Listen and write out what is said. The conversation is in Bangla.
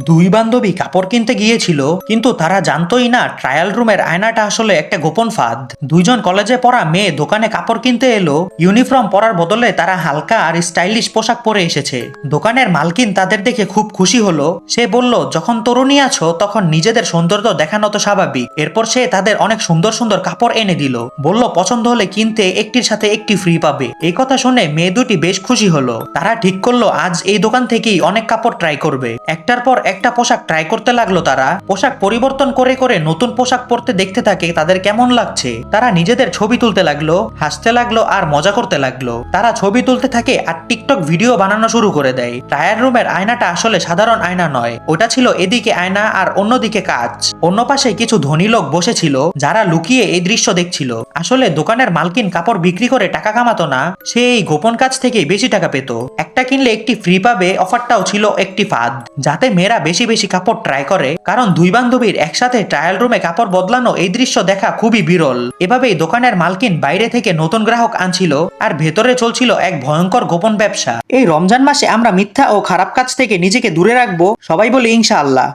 দুই বান্ধবী কাপড় কিনতে গিয়েছিল, কিন্তু তারা জানতোই না ট্রায়াল রুমের আয়নাটা আসলে একটা গোপন ফাঁদ। দুইজন কলেজে পড়া মেয়ে দোকানে কাপড় কিনতে এলো। ইউনিফর্ম পরার বদলে তারা হালকা আর স্টাইলিশ পোশাক পরে এসেছে। দোকানের মালকিন তাদের দেখে খুব খুশি হলো। সে বলল, যখন তরুণী আছো তখন নিজেদের সৌন্দর্য দেখানো তো স্বাভাবিক। এরপর সে তাদের অনেক সুন্দর সুন্দর কাপড় এনে দিল। বলল, পছন্দ হলে কিনতে একটির সাথে একটি ফ্রি পাবে। এই কথা শুনে মেয়ে দুটি বেশ খুশি হলো। তারা ঠিক করলো আজ এই দোকান থেকেই অনেক কাপড় ট্রাই করবে। একটার পর একটা পোশাক ট্রাই করতে লাগলো। তারা পোশাক পরিবর্তন করে করে নতুন পোশাক পরতে দেখতে থাকে তাদের কেমন লাগছে। তারা নিজেদের ছবি তুলতে লাগলো, হাসতে লাগলো আর মজা করতে লাগলো। তারা ছবি তুলতে থাকে আর টিকটক ভিডিও বানানো শুরু করে দেয়। ট্রায়াল রুমের আয়নাটা আসলে সাধারণ আয়না নয়, ওটা ছিল এদিকে আয়না আর অন্যদিকে কাঁচ। অন্য পাশে কিছু ধনী লোক বসেছিল যারা লুকিয়ে এই দৃশ্য দেখছিল। আসলে দোকানের মালকিন কাপড় বিক্রি করে টাকা কামাতো না, সে এই গোপন কাজ থেকে বেশি টাকা পেত। একটা কিনলে একটি ফ্রি পাবে অফারটাও ছিল একটি ফাঁদ, যাতে মেয়েরা বেশি বেশি কাপড় ট্রাই করে। কারণ দুই বান্ধবীর একসাথে ট্রায়াল রুমে কাপড় বদলানো এই দৃশ্য দেখা খুবই বিরল। এভাবেই দোকানের মালকিন বাইরে থেকে নতুন গ্রাহক আনছিল আর ভেতরে চলছিল এক ভয়ঙ্কর গোপন ব্যবসা। এই রমজান মাসে আমরা মিথ্যা ও খারাপ কাজ থেকে নিজেকে দূরে রাখবো, সবাই বলি ইনশাআল্লাহ।